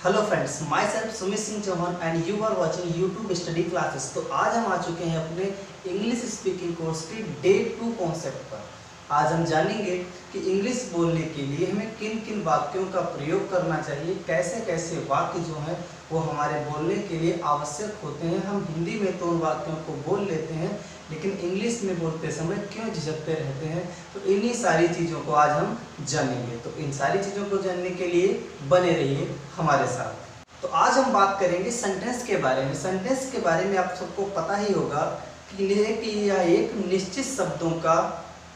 Hello friends, my self Sumit Singh Chauhan and you are watching YouTube study classes. तो आज हम आ चुके हैं अपने इंग्लिश स्पीकिंग कोर्स के डे 2 कॉन्सेप्ट पर। आज हम जानेंगे कि इंग्लिश बोलने के लिए हमें किन किन वाक्यों का प्रयोग करना चाहिए, कैसे कैसे वाक्य जो हैं वो हमारे बोलने के लिए आवश्यक होते हैं। हम हिंदी में तो उन वाक्यों को बोल लेते हैं, लेकिन इंग्लिश में बोलते समय क्यों झिझकते रहते हैं। तो इन्हीं सारी चीज़ों को आज हम जानेंगे। तो इन सारी चीज़ों को जानने के लिए बने रहिए हमारे साथ। तो आज हम बात करेंगे सेंटेंस के बारे में। सेंटेंस के बारे में आप सबको पता ही होगा कि यह एक निश्चित शब्दों का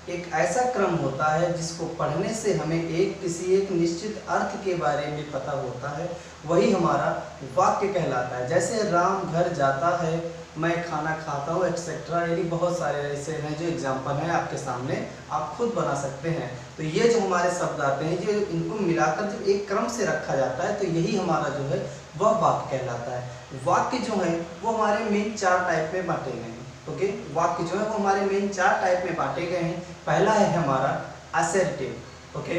एक ऐसा क्रम होता है जिसको पढ़ने से हमें किसी एक निश्चित अर्थ के बारे में पता होता है, वही हमारा वाक्य कहलाता है। जैसे राम घर जाता है, मैं खाना खाता हूँ, एक्सेट्रा। यानी बहुत सारे ऐसे हैं जो एग्जाम्पल हैं आपके सामने, आप खुद बना सकते हैं। तो ये जो हमारे शब्द आते हैं, जो इनको मिलाकर जब एक क्रम से रखा जाता है तो यही हमारा जो है वह वाक्य कहलाता है। वाक्य जो है वो हमारे मेन 4 टाइप में बांटे गए हैं। ओके, वाक्य जो है वो हमारे मेन 4 टाइप में बांटे गए हैं। पहला है हमारा असर्टिव, ओके।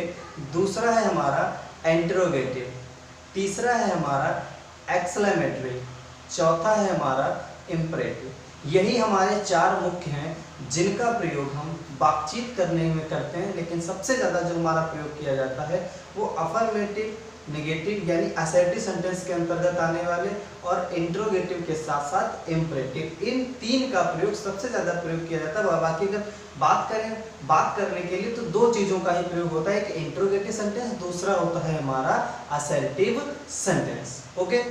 दूसरा है हमारा इंटरोगेटिव। तीसरा है हमारा एक्सक्लेमेटरी। चौथा है हमारा इम्परेटिव। यही हमारे 4 मुख्य हैं जिनका प्रयोग हम बातचीत करने में करते हैं। लेकिन सबसे ज़्यादा जो हमारा प्रयोग किया जाता है वो अफर्मेटिव, नेगेटिव यानी असर्टिव सेंटेंस के अंतर्गत आने वाले और इंट्रोगेटिव के साथ साथ इम्परेटिव, इन 3 का प्रयोग सबसे ज़्यादा प्रयोग किया जाता है। बाकी अगर बात करने के लिए तो 2 चीज़ों का ही प्रयोग होता है, एक इंट्रोगेटिव सेंटेंस, दूसरा होता है हमारा असर्टिव सेंटेंस। ओके,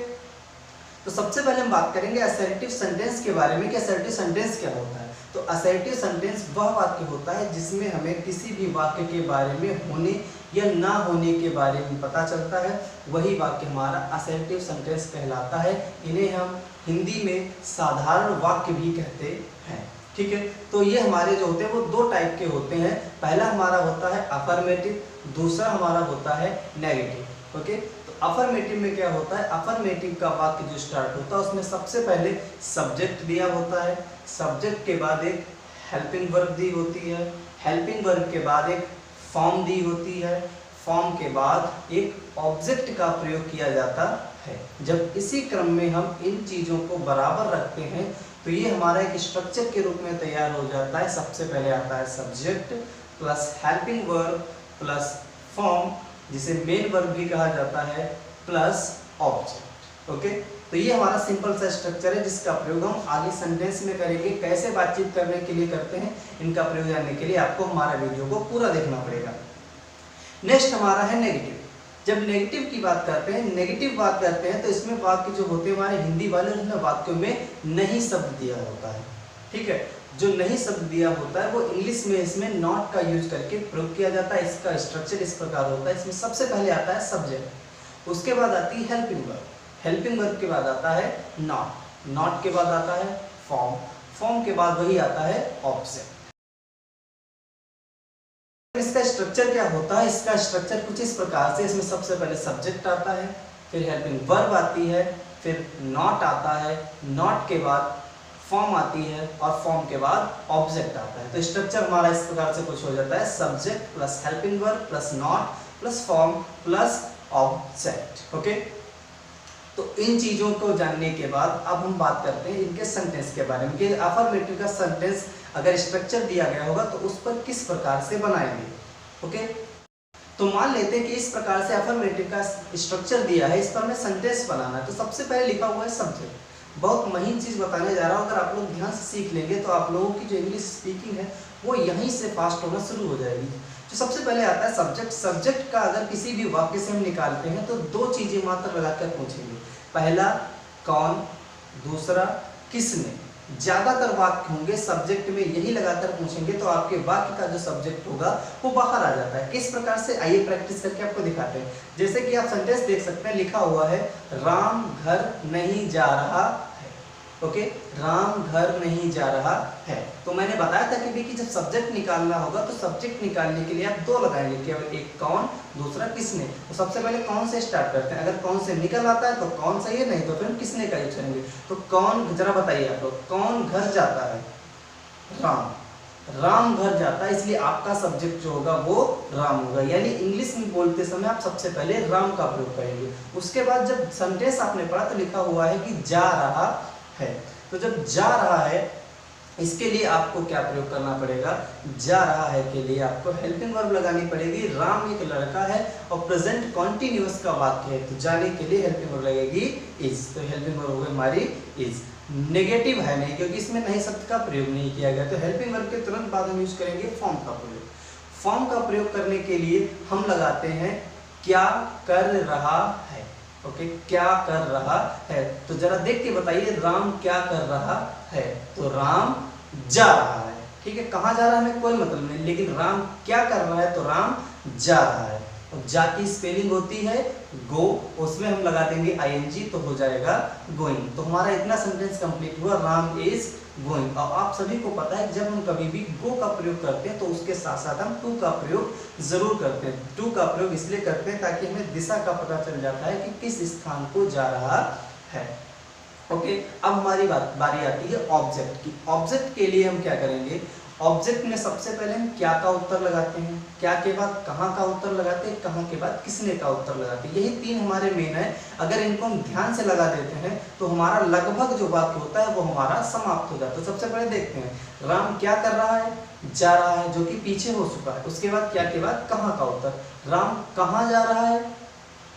तो सबसे पहले हम बात करेंगे असर्टिव सेंटेंस के बारे में कि असर्टिव सेंटेंस क्या होता है। तो असर्टिव सेंटेंस वह वाक्य होता है जिसमें हमें किसी भी वाक्य के बारे में होने या ना होने के बारे में पता चलता है, वही वाक्य हमारा असर्टिव सेंटेंस कहलाता है। इन्हें हम हिंदी में साधारण वाक्य भी कहते हैं। ठीक है, तो ये हमारे जो होते हैं वो 2 टाइप के होते हैं। पहला हमारा होता है अफर्मेटिव, दूसरा हमारा होता है नेगेटिव। ओके, अफर्मेटिव में क्या होता है, अफर्मेटिव का वाक्य जो स्टार्ट होता है उसमें सबसे पहले सब्जेक्ट दिया होता है, सब्जेक्ट के बाद एक हेल्पिंग वर्ब दी होती है, हेल्पिंग वर्ब के बाद एक फॉर्म दी होती है, फॉर्म के बाद एक ऑब्जेक्ट का प्रयोग किया जाता है। जब इसी क्रम में हम इन चीज़ों को बराबर रखते हैं तो ये हमारा एक स्ट्रक्चर के रूप में तैयार हो जाता है। सबसे पहले आता है subject plus helping verb plus form, जिसे मेन वर्ब भी कहा जाता है, प्लस ऑब्जेक्ट। ओके, तो ये हमारा सिंपल सा स्ट्रक्चर है जिसका प्रयोग हम आगे सेंटेंस में करेंगे। कैसे बातचीत करने के लिए करते हैं, इनका प्रयोग जानने के लिए आपको हमारा वीडियो को पूरा देखना पड़ेगा। नेक्स्ट हमारा है नेगेटिव। जब नेगेटिव की बात करते हैं तो इसमें वाक्य जो होते हैं हमारे हिंदी वाले, उसमें वाक्यों में नहीं शब्द दिया होता है। ठीक है, जो नहीं शब्द दिया होता है वो इंग्लिश में इसमें नॉट का यूज करके प्रयोग किया जाता है। इसका स्ट्रक्चर इस प्रकार होता है, इसमें सबसे पहले आता है सब्जेक्ट, उसके बाद आती है हेल्पिंग वर्ब, हेल्पिंग वर्ब के बाद आता है नॉट, नॉट के बाद आता है फॉर्म, फॉर्म के बाद वही आता है ऑब्जेक्ट। इसका स्ट्रक्चर क्या होता है, इसका स्ट्रक्चर कुछ इस प्रकार से, इसमें सबसे पहले सब्जेक्ट आता है, फिर हेल्पिंग वर्ब आती है, फिर नॉट आता है, नॉट के बाद फॉर्म आती है और फॉर्म के बाद ऑब्जेक्ट आता है। तो स्ट्रक्चर हमारा इस प्रकार से कुछ हो जाता है, subject plus helping verb plus not plus form plus object. Okay, तो इन चीज़ों को जानने के बाद अब हम बात करते हैं इनके सेंटेंस के बारे में कि अफर्मेटिव का सेंटेंस अगर स्ट्रक्चर दिया गया होगा तो उस पर किस प्रकार से बनाएंगे। ओके, तो मान लेते हैं कि इस प्रकार से अफर्मेटिव का स्ट्रक्चर दिया है, इस पर हमें सेंटेंस बनाना है। तो सबसे पहले लिखा हुआ है सब्जेक्ट। बहुत महीन चीज़ बताने जा रहा हूँ, अगर आप लोग ध्यान से सीख लेंगे तो आप लोगों की जो इंग्लिश स्पीकिंग है वो यहीं से फास्ट होना शुरू हो जाएगी। तो सबसे पहले आता है सब्जेक्ट। सब्जेक्ट का अगर किसी भी वाक्य से हम निकालते हैं तो 2 चीज़ें मात्र लगाकर पूछेंगे, पहला कौन, दूसरा किसने। ज़्यादातर वाक्य होंगे सब्जेक्ट में यही लगाकर पूछेंगे तो आपके वाक्य का जो सब्जेक्ट होगा वो बाहर आ जाता है। किस प्रकार से, आइए प्रैक्टिस करके आपको दिखाते हैं। जैसे कि आप सेंटेंस देख सकते हैं, लिखा हुआ है राम घर नहीं जा रहा है। ओके, राम घर नहीं जा रहा है। तो मैंने बताया था कि जब सब्जेक्ट निकालना होगा तो सब्जेक्ट निकालने के लिए आप 2 लगाएंगे, केवल एक कौन, दूसरा किसने। तो सबसे पहले कौन से स्टार्ट करते हैं, अगर कौन से निकल आता है तो कौन सही है, नहीं तो फिर किसने का यूज करेंगे। तो कौन, जरा बताइए आप लोग, कौन घर जाता है, राम। राम घर जाता है, इसलिए आपका सब्जेक्ट जो होगा वो राम होगा। यानी इंग्लिश में बोलते समय आप सबसे पहले राम का प्रयोग करेंगे। उसके बाद जब सेंटेंस आपने पढ़ा तो लिखा हुआ है कि जा रहा है, तो जब जा रहा है इसके लिए आपको क्या प्रयोग करना पड़ेगा, जा रहा है के लिए आपको हेल्पिंग वर्ब लगानी पड़ेगी। राम एक लड़का है और प्रेजेंट कॉन्टिन्यूअस का वाक्य है, तो जाने के लिए हेल्पिंग वर्ब लगेगी इज, तो हेल्पिंग वर्ब होगी हमारी इज। नेगेटिव है नहीं, क्योंकि इसमें नहीं शब्द का प्रयोग नहीं किया गया, तो हेल्पिंग वर्ब के तुरंत बाद हम यूज करेंगे फॉर्म का प्रयोग। फॉर्म का प्रयोग करने के लिए हम लगाते हैं क्या कर रहा है। ओके, क्या कर रहा है, तो जरा देख के बताइए राम क्या कर रहा है, तो राम जा रहा है। ठीक है, कहाँ जा रहा है हमें कोई मतलब नहीं, लेकिन राम क्या कर रहा है, तो राम जा रहा है। और जा की स्पेलिंग होती है गो, उसमें हम लगा देंगे आईएनजी, तो हो जाएगा गोइंग। तो हमारा इतना सेंटेंस कंप्लीट हुआ, राम इज गोइंग। और आप सभी को पता है कि जब हम कभी भी गो का प्रयोग करते हैं तो उसके साथ साथ हम टू का प्रयोग जरूर करते हैं। टू का प्रयोग इसलिए करते हैं ताकि हमें दिशा का पता चल जाता है कि किस स्थान को जा रहा है। ओके, अब हमारी बारी आती है ऑब्जेक्ट की। ऑब्जेक्ट के लिए हम क्या करेंगे, ऑब्जेक्ट में सबसे पहले हम क्या का उत्तर लगाते हैं, क्या के बाद कहाँ का उत्तर लगाते हैं, कहाँ के बाद किसने का उत्तर लगाते हैं। यही तीन हमारे मेन है। अगर इनको हम ध्यान से लगा देते हैं तो हमारा लगभग जो वाक्य होता है वो हमारा समाप्त हो जाता है। तो सबसे पहले देखते हैं राम क्या कर रहा है, जा रहा है, जो कि पीछे हो चुका है। उसके बाद क्या के बाद कहाँ का उत्तर, राम कहाँ जा रहा है,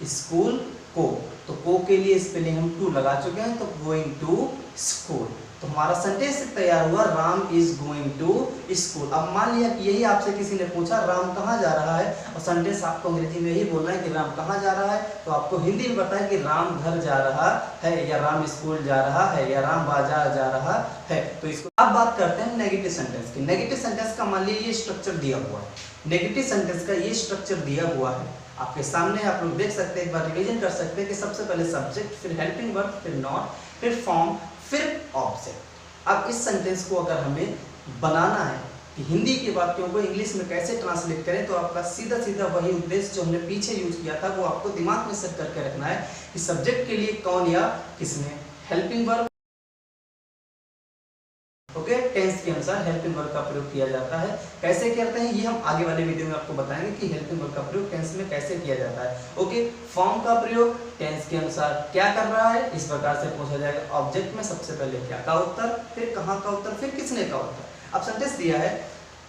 स्कूल को, तो को के लिए स्पेलिंग हम टू लगा चुके हैं, तो गोइंग टू स्कूल। तो हमारा सेंटेंस तैयार हुआ, Ram is going to school. अब मान लिया कि यही आपसे किसी ने पूछा राम कहाँ जा रहा है, और सेंटेंस आपको अंग्रेजी में ही बोलना है कि राम कहाँ जा रहा है, तो आपको हिंदी में बताएं कि राम घर जा रहा है, या राम स्कूल जा रहा है, या राम बाजार जा रहा है। तो इसको अब बात करते हैं नेगेटिव सेंटेंस की। नेगेटिव सेंटेंस का मान लीजिए ये स्ट्रक्चर दिया हुआ है, नेगेटिव सेंटेंस का ये स्ट्रक्चर दिया हुआ है आपके सामने, आप लोग देख सकते हैं, एक बार रिवीजन कर सकते हैं कि सबसे पहले सब्जेक्ट, फिर हेल्पिंग वर्ब, फिर नॉट, फिर फॉर्म, फिर ऑब्जेक्ट। अब इस सेंटेंस को अगर हमें बनाना है कि हिंदी के वाक्यों को इंग्लिश में कैसे ट्रांसलेट करें, तो आपका सीधा सीधा वही उद्देश्य जो हमने पीछे यूज किया था वो आपको दिमाग में सेट करके रखना है कि सब्जेक्ट के लिए कौन या किसने, हेल्पिंग वर्ब। ओके, टेंस के अनुसार हेल्पिंग वर्ब का प्रयोग किया जाता है। कैसे करते हैं ये हम आगे वाले वीडियो में आपको बताएंगे कि हेल्पिंग वर्ब का प्रयोग टेंस में कैसे किया जाता है। ओके, फॉर्म का प्रयोग टेंस के अनुसार क्या कर रहा है इस प्रकार से पूछा जाएगा। ऑब्जेक्ट में सबसे पहले क्या का उत्तर, फिर कहाँ का उत्तर, फिर किसने का उत्तर। अब सेंटेंस दिया है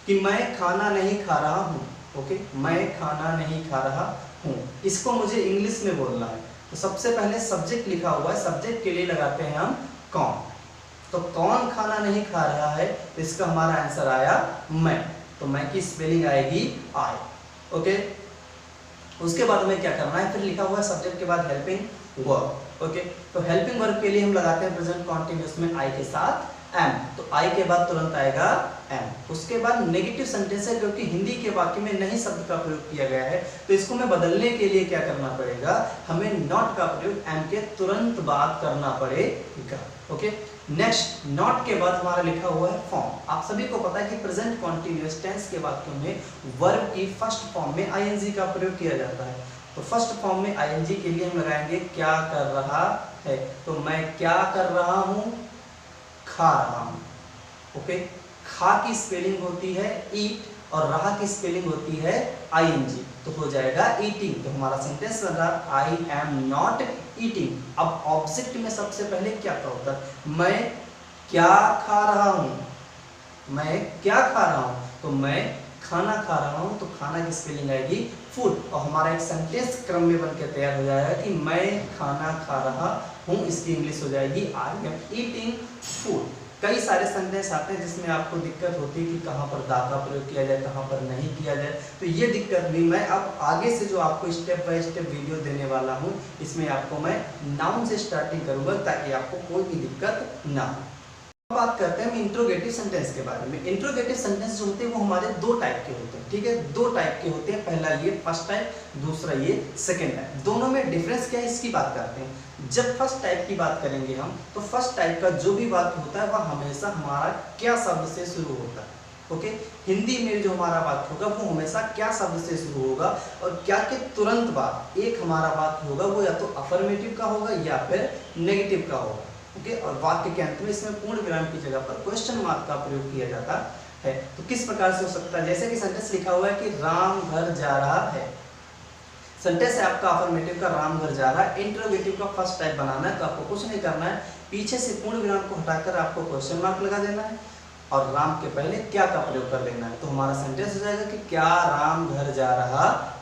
कि मैं खाना नहीं खा रहा हूँ। ओके, मैं खाना नहीं खा रहा हूँ, इसको मुझे इंग्लिश में बोलना है। तो सबसे पहले सब्जेक्ट लिखा हुआ है, सब्जेक्ट के लिए लगाते हैं हम कौन, तो कौन खाना नहीं खा रहा है, तो इसका हमारा आंसर आया मैं, तो मैं की स्पेलिंग आएगी आई। ओके, उसके बाद हमें क्या करना है, फिर लिखा हुआ है सब्जेक्ट के बाद हेल्पिंग वर्ब। ओके, तो हेल्पिंग वर्ब के लिए हम लगाते हैं प्रेजेंट कॉन्टिन्यूअस में आई के साथ एम, तो आई के बाद तुरंत आएगा एम। उसके बाद नेगेटिव सेंटेंस है क्योंकि हिंदी के वाक्य में नहीं शब्द का प्रयोग किया गया है, तो इसको में बदलने के लिए क्या करना पड़ेगा, हमें नॉट का प्रयोग एम के तुरंत बाद करना पड़ेगा। ओके, नेक्स्ट नॉट के बाद हमारा लिखा हुआ है फॉर्म। आप सभी को पता है कि प्रेजेंट कॉन्टिन्यूअस टेंस के वाक्यों में वर्ब की फर्स्ट फॉर्म में आईएनजी का प्रयोग किया जाता है। तो फर्स्ट फॉर्म में आईएनजी के लिए हम लगाएंगे क्या कर रहा है, तो मैं क्या कर रहा हूँ, खा रहा हूँ। ओके, खा की स्पेलिंग होती है ईट और रहा की स्पेलिंग होती है आईएनजी, तो हो जाएगा ईटिंग। तो हमारा सेंटेंस बन रहा आई एम नॉट ईटिंग। अब ऑब्जेक्ट में सबसे पहले क्या का उत्तर, मैं क्या खा रहा हूँ, मैं क्या खा रहा हूँ, तो मैं खाना खा रहा हूँ, तो खाना की स्पेलिंग आएगी फूड, और हमारा एक सेंटेंस क्रम में बनकर तैयार हो जाएगा कि मैं खाना खा रहा हूँ, इसकी इंग्लिश हो जाएगी आई एम ईटिंग फूड। कई सारे सेंटेंस आते हैं जिसमें आपको दिक्कत होती है कि कहाँ पर दा का प्रयोग किया जाए, कहाँ पर नहीं किया जाए, तो ये दिक्कत भी मैं अब आगे से जो आपको स्टेप बाय स्टेप वीडियो देने वाला हूँ, इसमें आपको मैं नाउन से स्टार्टिंग करूँगा ताकि आपको कोई भी दिक्कत ना हो। बात करते हैं हम इंट्रोगेटिव सेंटेंस के बारे में। इंट्रोगेटिव सेंटेंस जो होते हैं वो हमारे दो टाइप के होते हैं, ठीक है, दो टाइप के होते हैं, पहला ये फर्स्ट टाइप, दूसरा ये सेकंड टाइप। दोनों में डिफरेंस क्या है इसकी बात करते हैं। जब फर्स्ट टाइप की बात करेंगे हम, तो फर्स्ट टाइप का जो भी वाक्य होता है वह हमेशा हमारा क्या शब्द से शुरू होता है। ओके, हिंदी में जो हमारा वाक्य होगा वो हमेशा क्या शब्द से शुरू होगा, और क्या के तुरंत बाद एक हमारा वाक्य होगा वो या तो अफर्मेटिव का होगा या फिर नेगेटिव का होगा। ओके, और वाक्य के अंत में इसमें पूर्ण विराम की जगह पर क्वेश्चन मार्क का प्रयोग किया जाता है। तो किस प्रकार से हो सकता है, जैसे कि सेंटेंस लिखा हुआ है कि राम घर जा रहा है। सेंटेंस है आपका अफर्मेटिव का, राम घर जा रहा है। इंटरोगेटिव का फर्स्ट टाइप बनाना है, तो आपको कुछ नहीं करना है, पीछे से पूर्ण विराम को हटाकर आपको क्वेश्चन मार्क लगा देना है और राम के पहले क्या का प्रयोग कर लेना है। तो हमारा सेंटेंस हो जाएगा कि क्या राम घर जा रहा है।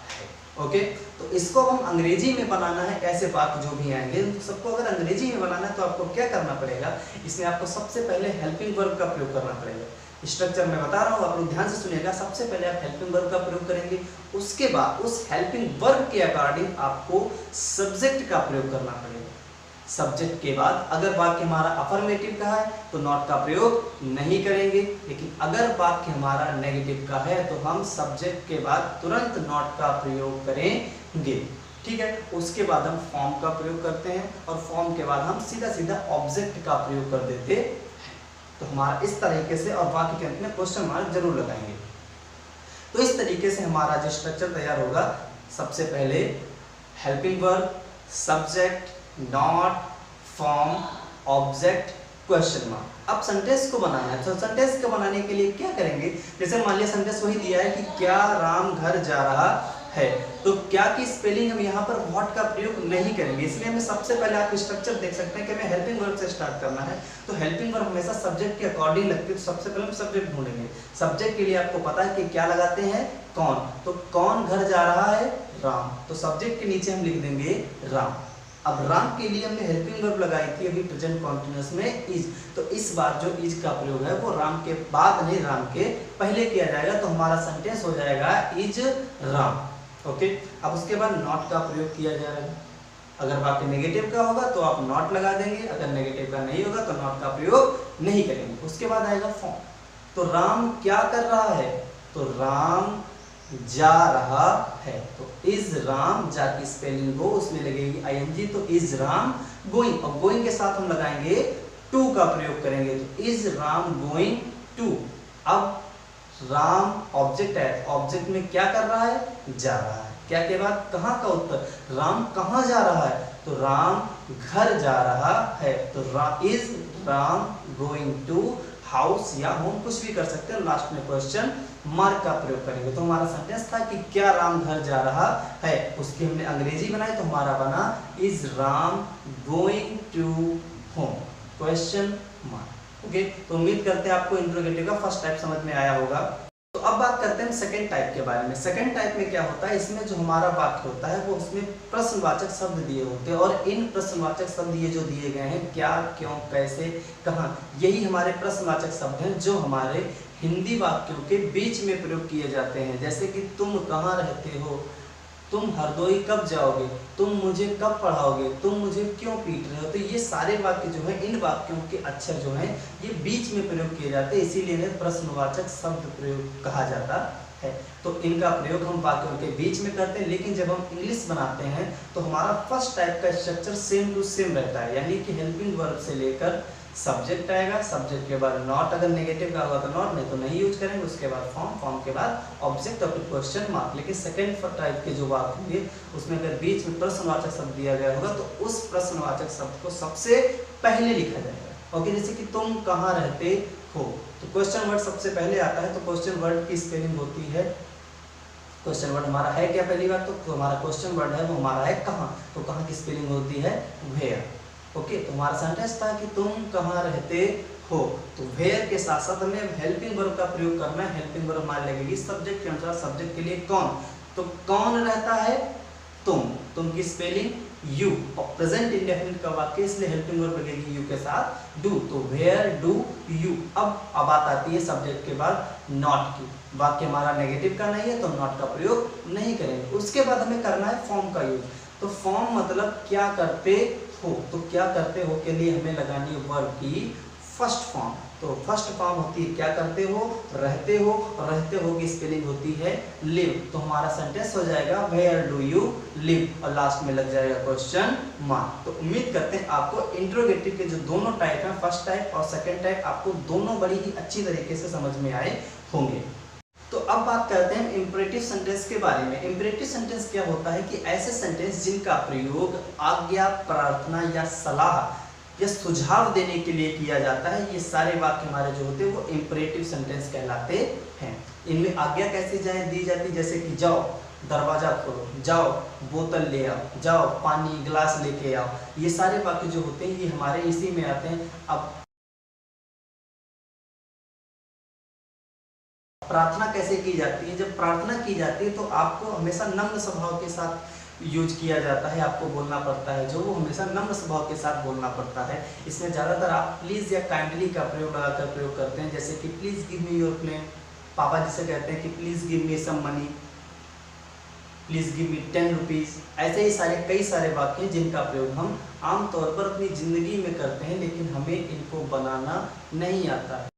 ओके, तो इसको हम अंग्रेजी में बनाना है, ऐसे वाक्य जो भी आएंगे तो सबको अगर अंग्रेजी में बनाना है तो आपको क्या करना पड़ेगा, इसमें आपको सबसे पहले हेल्पिंग वर्ब का प्रयोग करना पड़ेगा। स्ट्रक्चर मैं बता रहा हूँ, आप लोग ध्यान से सुनिएगा। सबसे पहले आप हेल्पिंग वर्ब का प्रयोग करेंगे, उसके बाद उस हेल्पिंग वर्ब के अकॉर्डिंग आपको सब्जेक्ट का प्रयोग करना पड़ेगा। सब्जेक्ट के बाद अगर वाक्य हमारा अफर्मेटिव का है तो नॉट का प्रयोग नहीं करेंगे, लेकिन अगर वाक्य हमारा नेगेटिव का है तो हम सब्जेक्ट के बाद तुरंत नॉट का प्रयोग करेंगे। ठीक है, उसके बाद हम फॉर्म का प्रयोग करते हैं और फॉर्म के बाद हम सीधा सीधा ऑब्जेक्ट का प्रयोग कर देते हैं। तो हमारा इस तरीके से, और वाक्य के अंत में क्वेश्चन मार्क जरूर लगाएंगे। तो इस तरीके से हमारा जो स्ट्रक्चर तैयार होगा, सबसे पहले helping verb, subject, not, form, object, question mark. अब सेंटेंस को बनाना है, तो सेंटेंस को बनाने के लिए क्या करेंगे, जैसे मान लिया सेंटेंस वही दिया है कि क्या राम घर जा रहा है, तो क्या की स्पेलिंग हम यहाँ पर व्हाट का प्रयोग नहीं करेंगे। इसलिए हमें सबसे पहले आप स्ट्रक्चर देख सकते हैं कि हमें हेल्पिंग वर्ब से स्टार्ट करना है। तो हेल्पिंग वर्ब हमेशा सब्जेक्ट के अकॉर्डिंग लगती है, तो सबसे पहले हम सब्जेक्ट ढूंढेंगे। सब्जेक्ट के लिए आपको पता है कि क्या लगाते हैं, कौन। तो कौन घर जा रहा है, राम। तो सब्जेक्ट के नीचे हम लिख देंगे राम। अब राम के लिए हमने हेल्पिंग वर्ब लगाई थी अभी प्रेजेंट कॉन्टिन्यूअस में इज, तो इस बार जो इज का प्रयोग है वो राम के बाद नहीं, राम के पहले किया जाएगा। तो हमारा सेंटेंस हो जाएगा इज राम। ओके, अब उसके बाद नॉट का प्रयोग किया जाएगा। अगर वाक्य नेगेटिव का होगा तो आप नॉट लगा देंगे, अगर नेगेटिव का नहीं होगा तो नॉट का प्रयोग नहीं करेंगे। उसके बाद आएगा फॉर्म। तो राम क्या कर रहा है, तो राम जा रहा है। तो इज राम, जा की स्पेलिंग गो, उसमें लगेगी आईएनजी, तो इज राम गोइंग, और गोइंग के साथ हम लगाएंगे टू का प्रयोग करेंगे। तो इज राम गोइंग टू। अब राम ऑब्जेक्ट है, ऑब्जेक्ट में क्या कर रहा है, जा रहा है। क्या के बाद कहाँ का उत्तर, राम कहाँ जा रहा है, तो राम घर जा रहा है। तो is Ram going to house या होम, कुछ भी कर सकते हैं, लास्ट में क्वेश्चन मार्क का प्रयोग करेंगे। तो हमारा सेंटेंस था कि क्या राम घर जा रहा है, उसकी हमने अंग्रेजी बनाई तो हमारा बना is Ram going to home, question mark. Okay, तो उम्मीद करते हैं आपको इंट्रोगेटिव का फर्स्ट टाइप समझ में आया होगा। तो अब बात करते हैं सेकंड टाइप के बारे में। सेकंड टाइप में क्या होता है, इसमें जो हमारा वाक्य होता है वो उसमें प्रश्नवाचक शब्द दिए होते हैं, और इन प्रश्नवाचक शब्द ये जो दिए गए हैं, क्या, क्यों, कैसे, कहाँ, यही हमारे प्रश्नवाचक शब्द हैं जो हमारे हिंदी वाक्यों के बीच में प्रयोग किए जाते हैं। जैसे कि तुम कहाँ रहते हो, तुम हरदोई कब जाओगे, तुम मुझे कब पढ़ाओगे, तुम मुझे क्यों पीट रहे हो। तो ये सारे वाक्य जो हैं, इन वाक्यों के अक्षर जो हैं ये बीच में प्रयोग किए जाते हैं, इसीलिए इन्हें प्रश्नवाचक शब्द प्रयोग कहा जाता है। तो इनका प्रयोग हम वाक्यों के बीच में करते हैं, लेकिन जब हम इंग्लिश बनाते हैं तो हमारा फर्स्ट टाइप का स्ट्रक्चर सेम टू सेम रहता है, यानी कि हेल्पिंग वर्ब से लेकर सब्जेक्ट आएगा, सब्जेक्ट के बाद नॉट, अगर नेगेटिव का होगा तो नॉट, नहीं तो नहीं यूज करेंगे। उसके बाद फॉर्म, फॉर्म के बाद ऑब्जेक्ट और फिर क्वेश्चन मार्क। लेकिन सेकंड टाइप के जो वाक्य होंगे उसमें अगर बीच में प्रश्नवाचक शब्द दिया गया होगा तो उस प्रश्नवाचक शब्द को सबसे पहले लिखा जाएगा। ओके, जैसे कि तुम कहाँ रहते हो, तो क्वेश्चन वर्ड सबसे पहले आता है। तो क्वेश्चन वर्ड की स्पेलिंग होती है, क्वेश्चन वर्ड हमारा है क्या, पहली बात तो हमारा क्वेश्चन वर्ड है वो हमारा है कहाँ, तो कहाँ की स्पेलिंग होती है वेयर। ओके, तो हमारा सेंटेंस था कि तुम कहाँ रहते हो, तो वेयर के साथ साथ हमें हेल्पिंग वर्ब का प्रयोग करना है। हेल्पिंग वर्ब हमारी लगेगी सब्जेक्ट के अनुसार, सब्जेक्ट के लिए कौन, तो कौन रहता है, तुम की स्पेलिंग यू, और प्रेजेंट इंडेफिनिट का वाक्य इसलिए हेल्पिंग वर्ब लगेगी यू के साथ डू, तो वेयर डू यू। अब बात आती है सब्जेक्ट के बाद नॉट की, वाक्य हमारा नेगेटिव का नहीं है तो नॉट का प्रयोग नहीं करेंगे। उसके बाद हमें करना है फॉर्म का यूज। तो फॉर्म मतलब क्या करते हो, तो क्या करते हो के लिए हमें लगानी है वर्ब की फर्स्ट फॉर्म। तो फर्स्ट फॉर्म होती है क्या करते हो, रहते हो, और रहते हो की स्पेलिंग होती है लिव। तो हमारा सेंटेंस हो जाएगा वेयर डू यू लिव, और लास्ट में लग जाएगा क्वेश्चन मार्क। तो उम्मीद करते हैं आपको इंट्रोगेटिव के जो दोनों टाइप हैं, फर्स्ट टाइप और सेकंड टाइप, आपको दोनों बड़ी ही अच्छी तरीके से समझ में आए होंगे। तो अब बात करते हैं इंपरेटिव सेंटेंस के बारे में। इंपरेटिव सेंटेंस क्या होता है कि ऐसे सेंटेंस जिनका प्रयोग आज्ञा, प्रार्थना या सलाह या सुझाव देने के लिए किया जाता है, ये सारे वाक्य हमारे जो होते हैं वो इंपरेटिव सेंटेंस कहलाते हैं। इनमें आज्ञा कैसे दी जाती है, जैसे कि जाओ दरवाजा खोलो, जाओ बोतल ले आओ, जाओ पानी गिलास लेके आओ, ये सारे वाक्य जो होते हैं ये हमारे इसी में आते हैं। अब प्रार्थना कैसे की जाती है, जब प्रार्थना की जाती है तो आपको हमेशा नम्र स्वभाव के साथ यूज किया जाता है, आपको बोलना पड़ता है, जो वो हमेशा नम्र स्वभाव के साथ बोलना पड़ता है। इसमें ज़्यादातर आप प्लीज़ या काइंडली का प्रयोग करते हैं, जैसे कि please give me your plane, पापा जिसे कहते हैं कि please give me some money, please give me 10 rupees. ऐसे ही सारे कई सारे वाक्य हैं जिनका प्रयोग हम आमतौर पर अपनी ज़िंदगी में करते हैं, लेकिन हमें इनको बनाना नहीं आता है।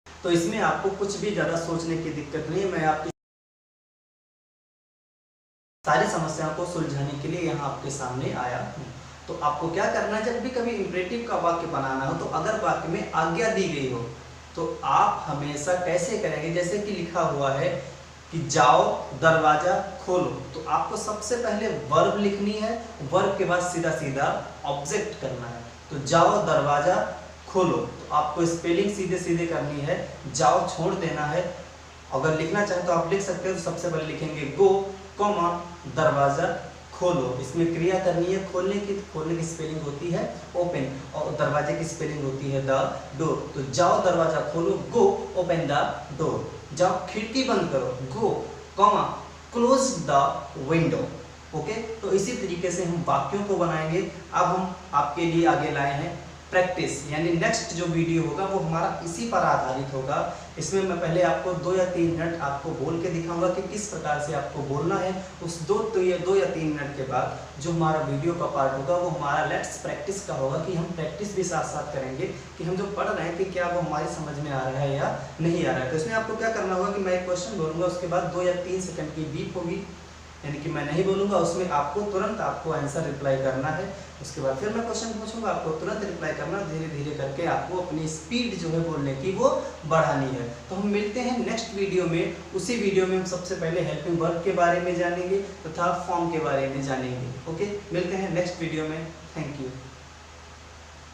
तो इसमें आपको कुछ भी ज़्यादा सोचने की दिक्कत नहीं है, मैं आपकी सारी समस्याओं को सुलझाने के लिए यहाँ आपके सामने आया हूँ। तो आपको क्या करना है, जब भी कभी इंपरेटिव का वाक्य बनाना हो तो अगर वाक्य में आज्ञा दी गई हो तो आप हमेशा कैसे करेंगे, जैसे कि लिखा हुआ है कि जाओ दरवाजा खोलो, तो आपको सबसे पहले वर्ब लिखनी है, वर्ब के बाद सीधा सीधा ऑब्जेक्ट करना है। तो जाओ दरवाजा खोलो, तो आपको स्पेलिंग सीधे सीधे करनी है, जाओ छोड़ देना है। अगर लिखना चाहे तो आप लिख सकते हो, तो सबसे पहले लिखेंगे गो कॉमा दरवाजा खोलो, इसमें क्रिया करनी है खोलने की स्पेलिंग होती है ओपन और दरवाजे की स्पेलिंग होती है द डोर। तो जाओ दरवाजा खोलो, गो ओपन द डोर, जाओ खिड़की बंद करो, go comma close the window. Okay, तो इसी तरीके से हम वाक्यों को बनाएंगे। अब हम आपके लिए आगे लाए हैं प्रैक्टिस, यानी नेक्स्ट जो वीडियो होगा वो हमारा इसी पर आधारित होगा। इसमें मैं पहले आपको 2 या 3 मिनट आपको बोल के दिखाऊंगा कि किस प्रकार से आपको बोलना है। उस 2 या 3 मिनट के बाद जो हमारा वीडियो का पार्ट होगा वो हमारा लेट्स प्रैक्टिस का होगा, कि हम प्रैक्टिस भी साथ साथ करेंगे कि हम जो पढ़ रहे हैं कि क्या वो हमारी समझ में आ रहा है या नहीं आ रहा है। तो इसमें आपको क्या करना होगा कि मैं एक क्वेश्चन बोलूँगा, उसके बाद 2 या 3 सेकंड की बीप होगी, यानी कि मैं नहीं बोलूँगा, उसमें आपको तुरंत आंसर रिप्लाई करना है। उसके बाद फिर मैं क्वेश्चन पूछूंगा, आपको तुरंत रिप्लाई करना, धीरे धीरे करके आपको अपनी स्पीड जो है बोलने की वो बढ़ानी है। तो हम मिलते हैं नेक्स्ट वीडियो में। उसी वीडियो में हम सबसे पहले हेल्पिंग वर्ब के बारे में जानेंगे तथा फॉर्म के बारे में जानेंगे। ओके, मिलते हैं नेक्स्ट वीडियो में। Thank you.